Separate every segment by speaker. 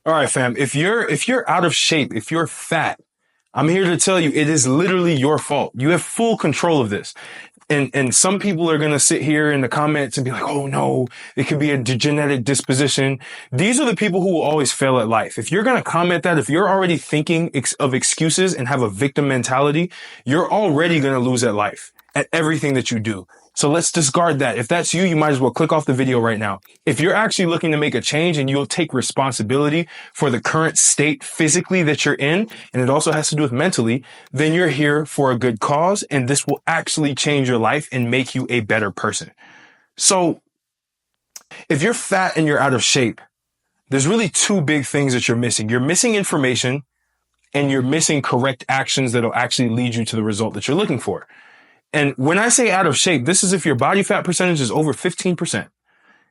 Speaker 1: All right, fam. If you're out of shape, if you're fat, I'm here to tell you it is literally your fault. You have full control of this. And some people are going to sit here in the comments and be like, "Oh no, it could be a genetic disposition." These are the people who will always fail at life. If you're going to comment that, if you're already thinking of excuses and have a victim mentality, you're already going to lose at life, at everything that you do. So let's discard that. If that's you, you might as well click off the video right now. If you're actually looking to make a change and you'll take responsibility for the current state physically that you're in, and it also has to do with mentally, then you're here for a good cause, and this will actually change your life and make you a better person. So if you're fat and you're out of shape, there's really two big things that you're missing. You're missing information and you're missing correct actions that'll actually lead you to the result that you're looking for. And when I say out of shape, this is if your body fat percentage is over 15%.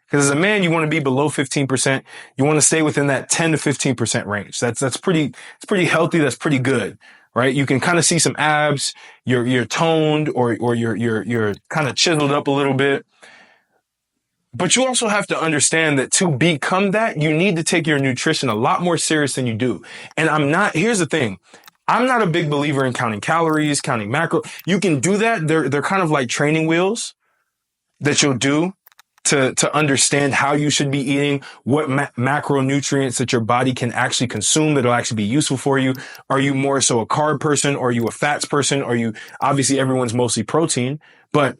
Speaker 1: Because as a man, you want to be below 15%. You want to stay within that 10 to 15% range. It's pretty healthy. That's pretty good, right? You can kind of see some abs. You're toned or you're kind of chiseled up a little bit. But you also have to understand that to become that, you need to take your nutrition a lot more serious than you do. And here's the thing. I'm not a big believer in counting calories, counting macro. You can do that. They're kind of like training wheels that you'll do to understand how you should be eating, what macronutrients that your body can actually consume that'll actually be useful for you. Are you more so a carb person? Or are you a fats person? Obviously everyone's mostly protein, but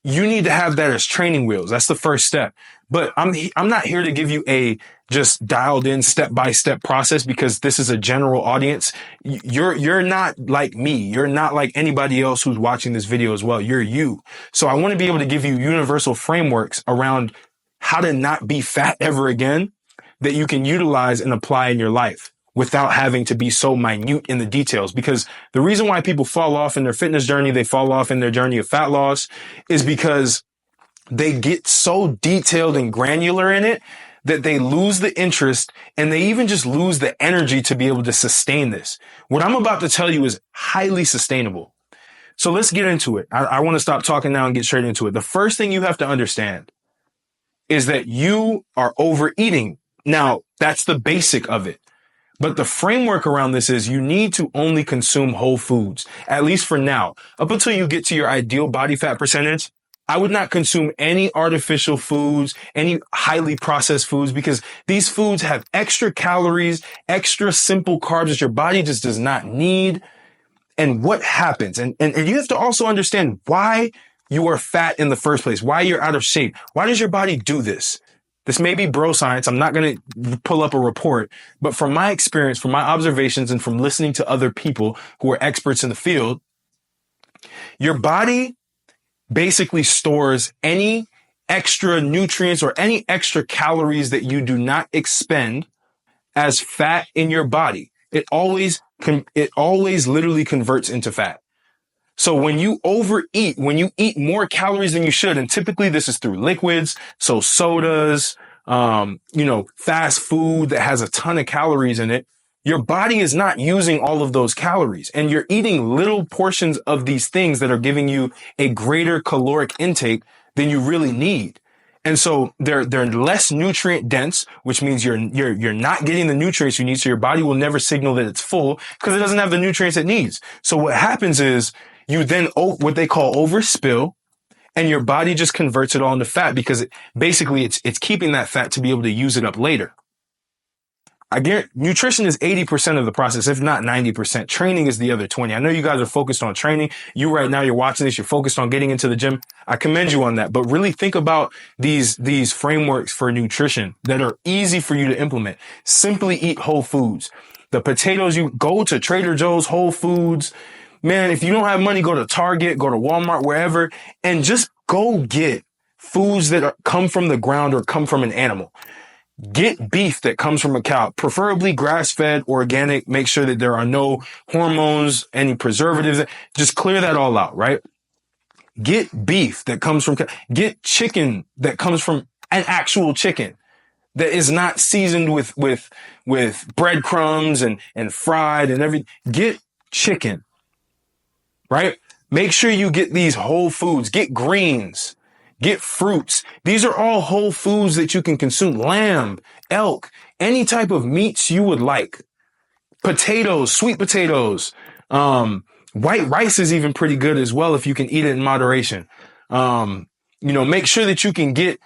Speaker 1: you need to have that as training wheels. That's the first step. But I'm not here to give you a just dialed in step-by-step process because this is a general audience. You're not like me. You're not like anybody else who's watching this video as well. You're you. So I want to be able to give you universal frameworks around how to not be fat ever again that you can utilize and apply in your life without having to be so minute in the details. Because the reason why people fall off in their fitness journey, they fall off in their journey of fat loss, is because they get so detailed and granular in it that they lose the interest and they even just lose the energy to be able to sustain this. What I'm about to tell you is highly sustainable. So let's get into it. I want to stop talking now and get straight into it. The first thing you have to understand is that you are overeating. Now, that's the basic of it. But the framework around this is you need to only consume whole foods, at least for now. Up until you get to your ideal body fat percentage, I would not consume any artificial foods, any highly processed foods, because these foods have extra calories, extra simple carbs that your body just does not need. And what happens? And you have to also understand why you are fat in the first place, why you're out of shape. Why does your body do this? This may be bro science. I'm not going to pull up a report, but from my experience, from my observations, and from listening to other people who are experts in the field, your body basically stores any extra nutrients or any extra calories that you do not expend as fat in your body. It always literally converts into fat. So when you overeat, when you eat more calories than you should, and typically this is through liquids, so sodas, fast food that has a ton of calories in it, your body is not using all of those calories, and you're eating little portions of these things that are giving you a greater caloric intake than you really need. And so they're less nutrient dense, which means you're not getting the nutrients you need. So your body will never signal that it's full because it doesn't have the nutrients it needs. So what happens is you then what they call overspill, and your body just converts it all into fat because it's keeping that fat to be able to use it up later. I guarantee nutrition is 80% of the process, if not 90%. Training is the other 20. I know you guys are focused on training. You right now, you're watching this, you're focused on getting into the gym. I commend you on that, but really think about these frameworks for nutrition that are easy for you to implement. Simply eat whole foods. The potatoes, you go to Trader Joe's, Whole Foods. Man, if you don't have money, go to Target, go to Walmart, wherever, and just go get foods that come from the ground or come from an animal. Get beef that comes from a cow, preferably grass-fed, organic. Make sure that there are no hormones, any preservatives. Just clear that all out, right? Get beef that comes from, get chicken that comes from an actual chicken that is not seasoned with breadcrumbs and fried and everything. Get chicken, right? Make sure you get these whole foods. Get greens. Get fruits. These are all whole foods that you can consume. Lamb, elk, any type of meats you would like. Potatoes, sweet potatoes. White rice is even pretty good as well if you can eat it in moderation. Make sure that you can get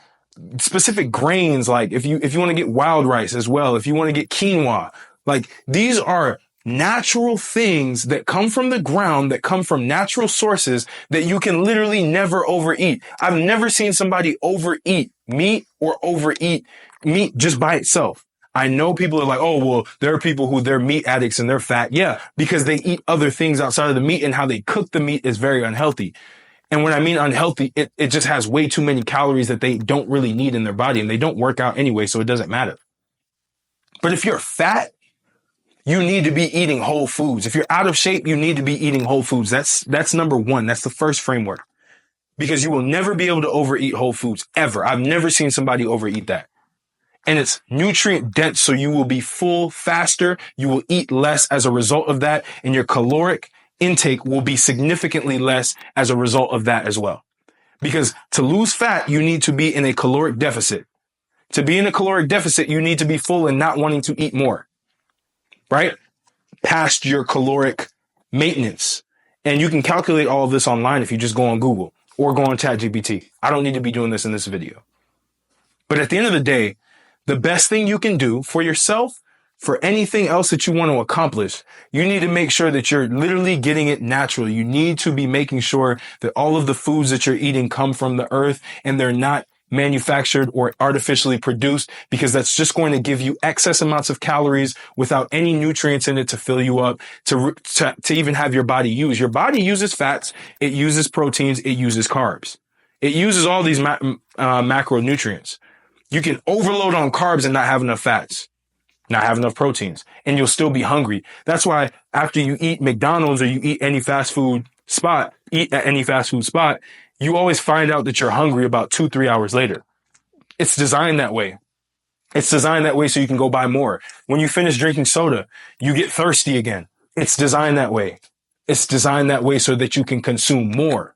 Speaker 1: specific grains. Like if you want to get wild rice as well, if you want to get quinoa, like these are natural things that come from the ground, that come from natural sources that you can literally never overeat. I've never seen somebody overeat meat or overeat meat just by itself. I know people are like, oh, well, there are people who they're meat addicts and they're fat. Yeah, because they eat other things outside of the meat, and how they cook the meat is very unhealthy. And when I mean unhealthy, it just has way too many calories that they don't really need in their body, and they don't work out anyway, so it doesn't matter. But if you're fat, you need to be eating whole foods. If you're out of shape, you need to be eating whole foods. That's number one. That's the first framework, because you will never be able to overeat whole foods ever. I've never seen somebody overeat that. And it's nutrient dense, so you will be full faster. You will eat less as a result of that, and your caloric intake will be significantly less as a result of that as well. Because to lose fat, you need to be in a caloric deficit. To be in a caloric deficit, you need to be full and not wanting to eat more, right? Past your caloric maintenance. And you can calculate all of this online if you just go on Google or go on ChatGPT. I don't need to be doing this in this video. But at the end of the day, the best thing you can do for yourself, for anything else that you want to accomplish, you need to make sure that you're literally getting it natural. You need to be making sure that all of the foods that you're eating come from the earth and they're not manufactured or artificially produced, because that's just going to give you excess amounts of calories without any nutrients in it to fill you up, to even have your body use. Your body uses fats, it uses proteins, it uses carbs. It uses all these macronutrients. You can overload on carbs and not have enough fats, not have enough proteins, and you'll still be hungry. That's why after you eat McDonald's or you eat at any fast food spot, you always find out that you're hungry about 2-3 hours later. It's designed that way. It's designed that way so you can go buy more. When you finish drinking soda, you get thirsty again. It's designed that way. It's designed that way so that you can consume more.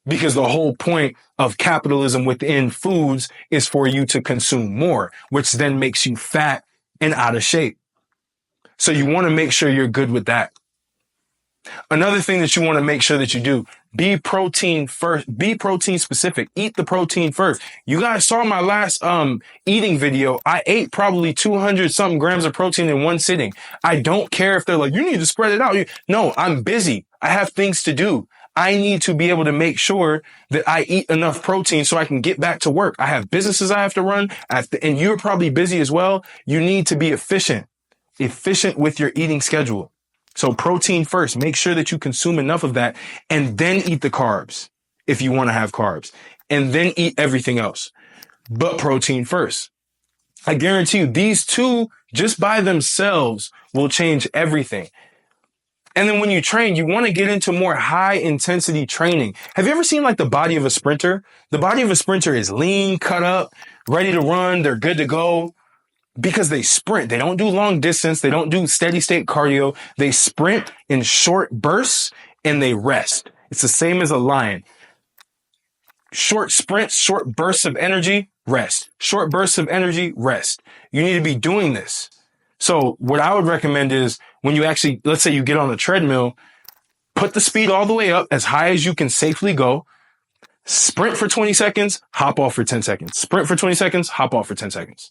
Speaker 1: Because the whole point of capitalism within foods is for you to consume more, which then makes you fat and out of shape. So you want to make sure you're good with that. Another thing that you want to make sure that you do, be protein first, be protein specific, eat the protein first. You guys saw my last eating video. I ate probably 200 something grams of protein in one sitting. I don't care if they're like, you need to spread it out. No, I'm busy. I have things to do. I need to be able to make sure that I eat enough protein so I can get back to work. I have businesses I have to run, and you're probably busy as well. You need to be efficient with your eating schedule. So protein first, make sure that you consume enough of that, and then eat the carbs if you want to have carbs, and then eat everything else. But protein first. I guarantee you these two just by themselves will change everything. And then when you train, you want to get into more high intensity training. Have you ever seen like the body of a sprinter? The body of a sprinter is lean, cut up, ready to run. They're good to go because they sprint. They don't do long distance. They don't do steady state cardio. They sprint in short bursts and they rest. It's the same as a lion. Short sprints, short bursts of energy, rest. Short bursts of energy, rest. You need to be doing this. So what I would recommend is when you actually, let's say you get on a treadmill, put the speed all the way up as high as you can safely go, sprint for 20 seconds, hop off for 10 seconds, sprint for 20 seconds, hop off for 10 seconds.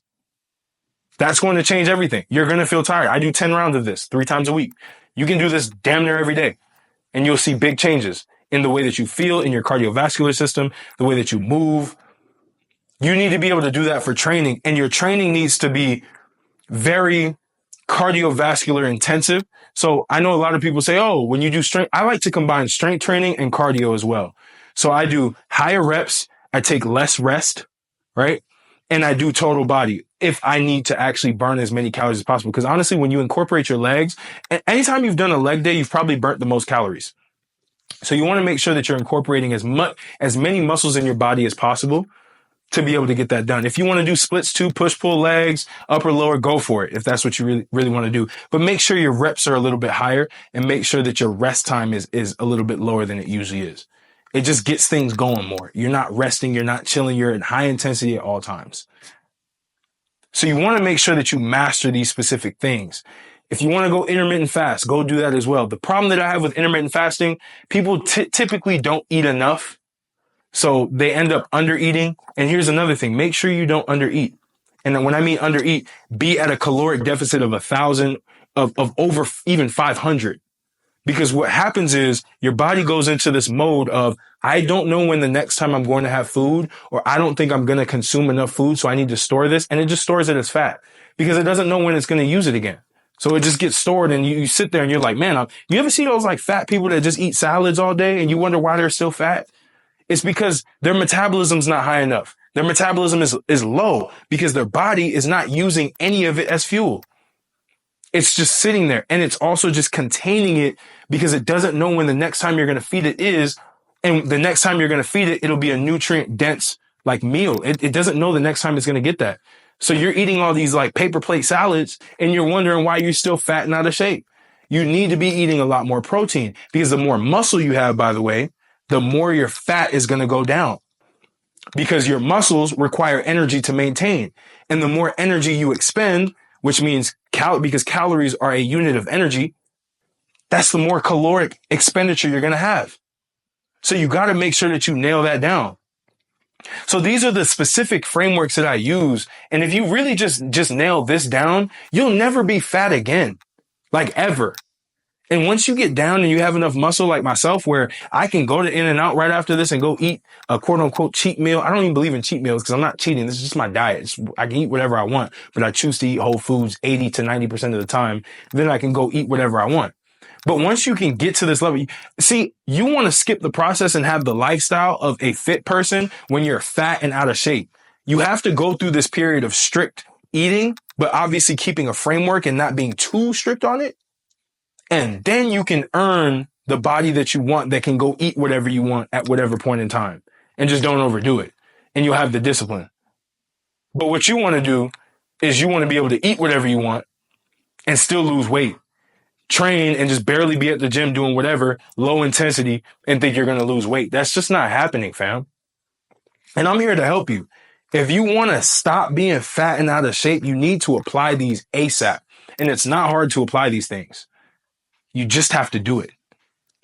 Speaker 1: That's going to change everything. You're going to feel tired. I do 10 rounds of this 3 times a week. You can do this damn near every day and you'll see big changes in the way that you feel, in your cardiovascular system, the way that you move. You need to be able to do that for training, and your training needs to be very cardiovascular intensive. So I know a lot of people say, oh, when you do strength, I like to combine strength training and cardio as well. So I do higher reps. I take less rest, right? And I do total body if I need to actually burn as many calories as possible. Because honestly, when you incorporate your legs, anytime you've done a leg day, you've probably burnt the most calories. So you want to make sure that you're incorporating as many muscles in your body as possible to be able to get that done. If you want to do splits too, push, pull legs, upper, lower, go for it if that's what you really, really want to do. But make sure your reps are a little bit higher and make sure that your rest time is a little bit lower than it usually is. It just gets things going more. You're not resting. You're not chilling. You're in high intensity at all times. So you want to make sure that you master these specific things. If you want to go intermittent fast, go do that as well. The problem that I have with intermittent fasting, people typically don't eat enough. So they end up under eating. And here's another thing. Make sure you don't under eat. And when I mean under eat, be at a caloric deficit of 1,000 of over even 500. Because what happens is your body goes into this mode of, I don't know when the next time I'm going to have food, or I don't think I'm going to consume enough food, so I need to store this. And it just stores it as fat because it doesn't know when it's going to use it again. So it just gets stored, and you sit there and you're like, man, you ever see those like fat people that just eat salads all day and you wonder why they're still fat? It's because their metabolism's not high enough. Their metabolism is low because their body is not using any of it as fuel. It's just sitting there, and it's also just containing it because it doesn't know when the next time you're going to feed it is. And the next time you're going to feed it, it'll be a nutrient dense like meal. It doesn't know the next time it's going to get that. So you're eating all these like paper plate salads and you're wondering why you're still fat and out of shape. You need to be eating a lot more protein because the more muscle you have, by the way, the more your fat is going to go down because your muscles require energy to maintain. And the more energy you expend, which means because calories are a unit of energy, that's the more caloric expenditure you're going to have. So you got to make sure that you nail that down. So these are the specific frameworks that I use. And if you really just nail this down, you'll never be fat again, like ever. And once you get down and you have enough muscle like myself where I can go to In-N-Out right after this and go eat a quote unquote cheat meal. I don't even believe in cheat meals because I'm not cheating. This is just my diet. I can eat whatever I want, but I choose to eat whole foods 80 to 90% of the time. Then I can go eat whatever I want. But once you can get to this level, see, you want to skip the process and have the lifestyle of a fit person when you're fat and out of shape. You have to go through this period of strict eating, but obviously keeping a framework and not being too strict on it. And then you can earn the body that you want that can go eat whatever you want at whatever point in time and just don't overdo it. And you'll have the discipline. But what you want to do is you want to be able to eat whatever you want and still lose weight. Train and just barely be at the gym doing whatever, low intensity, and think you're going to lose weight. That's just not happening, fam. And I'm here to help you. If you want to stop being fat and out of shape, you need to apply these ASAP. And it's not hard to apply these things. You just have to do it.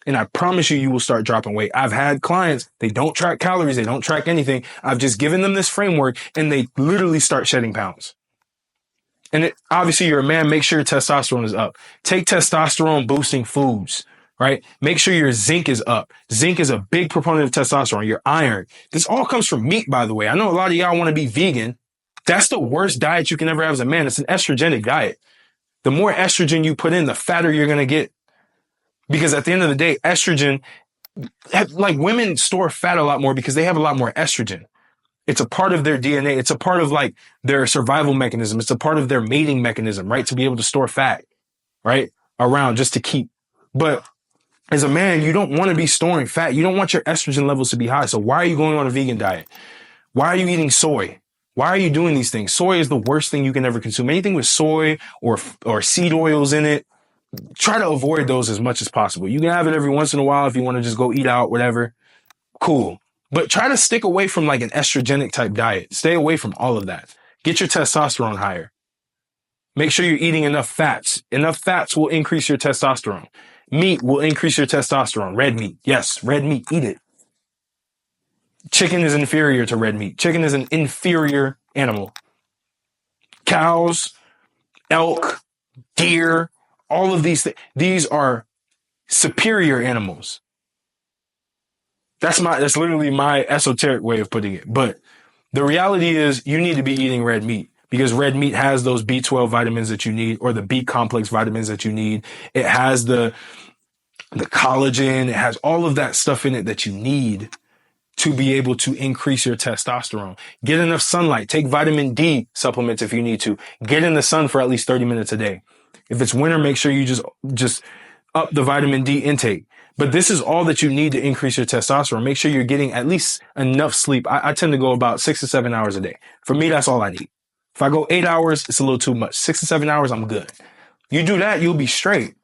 Speaker 1: And I promise you, you will start dropping weight. I've had clients, they don't track calories. They don't track anything. I've just given them this framework and they literally start shedding pounds. And obviously you're a man, make sure your testosterone is up. Take testosterone boosting foods, right? Make sure your zinc is up. Zinc is a big proponent of testosterone, your iron. This all comes from meat, by the way. I know a lot of y'all want to be vegan. That's the worst diet you can ever have as a man. It's an estrogenic diet. The more estrogen you put in, the fatter you're going to get. Because at the end of the day, estrogen, like women store fat a lot more because they have a lot more estrogen. It's a part of their DNA. It's a part of like their survival mechanism. It's a part of their mating mechanism, right? To be able to store fat, right? Around just to keep. But as a man, you don't want to be storing fat. You don't want your estrogen levels to be high. So why are you going on a vegan diet? Why are you eating soy? Why are you doing these things? Soy is the worst thing you can ever consume. Anything with soy or seed oils in it, try to avoid those as much as possible. You can have it every once in a while if you want to just go eat out, whatever. Cool. But try to stick away from like an estrogenic type diet. Stay away from all of that. Get your testosterone higher. Make sure you're eating enough fats. Enough fats will increase your testosterone. Meat will increase your testosterone. Red meat. Yes, red meat. Eat it. Chicken is inferior to red meat. Chicken is an inferior animal. Cows, elk, deer, all of these things, these are superior animals. That's literally my esoteric way of putting it. But the reality is you need to be eating red meat because red meat has those B12 vitamins that you need, or the B complex vitamins that you need. It has the collagen. It has all of that stuff in it that you need to be able to increase your testosterone. Get enough sunlight. Take vitamin D supplements if you need to. Get in the sun for at least 30 minutes a day. If it's winter, make sure you just up the vitamin D intake. But this is all that you need to increase your testosterone. Make sure you're getting at least enough sleep. I tend to go about 6 to 7 hours a day. For me, that's all I need. If I go 8 hours, it's a little too much. 6 to 7 hours, I'm good. You do that, you'll be straight.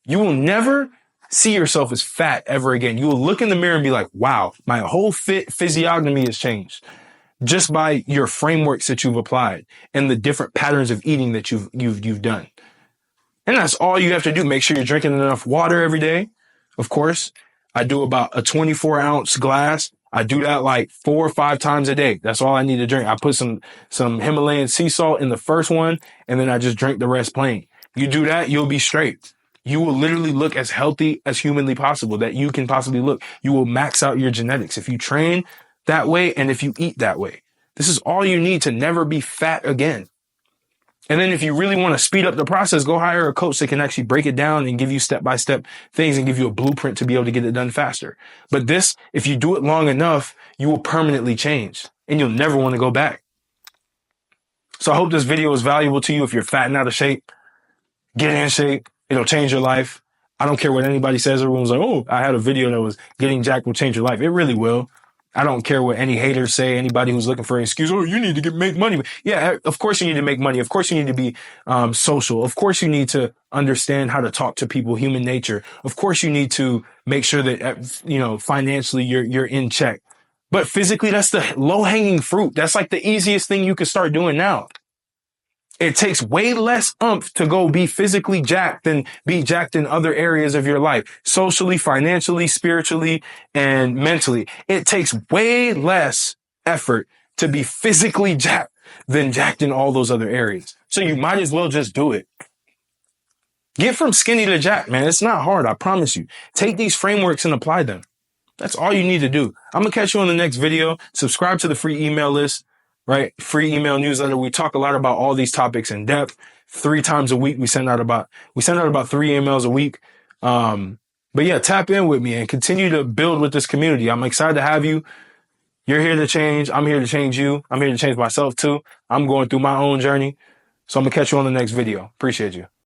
Speaker 1: You will never see yourself as fat ever again. You will look in the mirror and be like, wow, my whole physiognomy has changed just by your frameworks that you've applied and the different patterns of eating that you've done. And that's all you have to do. Make sure you're drinking enough water every day. Of course, I do about a 24-ounce glass. I do that like 4 or 5 times a day. That's all I need to drink. I put some Himalayan sea salt in the first one, and then I just drink the rest plain. You do that, you'll be straight. You will literally look as healthy as humanly possible that you can possibly look. You will max out your genetics if you train that way and if you eat that way. This is all you need to never be fat again. And then if you really want to speed up the process, go hire a coach that can actually break it down and give you step-by-step things and give you a blueprint to be able to get it done faster. But this, if you do it long enough, you will permanently change and you'll never want to go back. So I hope this video is valuable to you. If you're fat and out of shape, get in shape. It'll change your life. I don't care what anybody says. Everyone's like, oh, I had a video that was getting jacked will change your life. It really will. I don't care what any haters say, anybody who's looking for an excuse. Oh, you need to make money. Yeah, of course you need to make money. Of course you need to be social. Of course you need to understand how to talk to people, human nature. Of course you need to make sure that, financially you're in check. But physically, that's the low-hanging fruit. That's like the easiest thing you can start doing now. It takes way less oomph to go be physically jacked than be jacked in other areas of your life, socially, financially, spiritually, and mentally. It takes way less effort to be physically jacked than jacked in all those other areas. So you might as well just do it. Get from skinny to jacked, man. It's not hard. I promise you. Take these frameworks and apply them. That's all you need to do. I'm going to catch you on the next video. Subscribe to the free email list. Right? Free email newsletter. We talk a lot about all these topics in depth. 3 times a week. We send out about 3 emails a week. But yeah, tap in with me and continue to build with this community. I'm excited to have you. You're here to change. I'm here to change you. I'm here to change myself too. I'm going through my own journey. So I'm going to catch you on the next video. Appreciate you.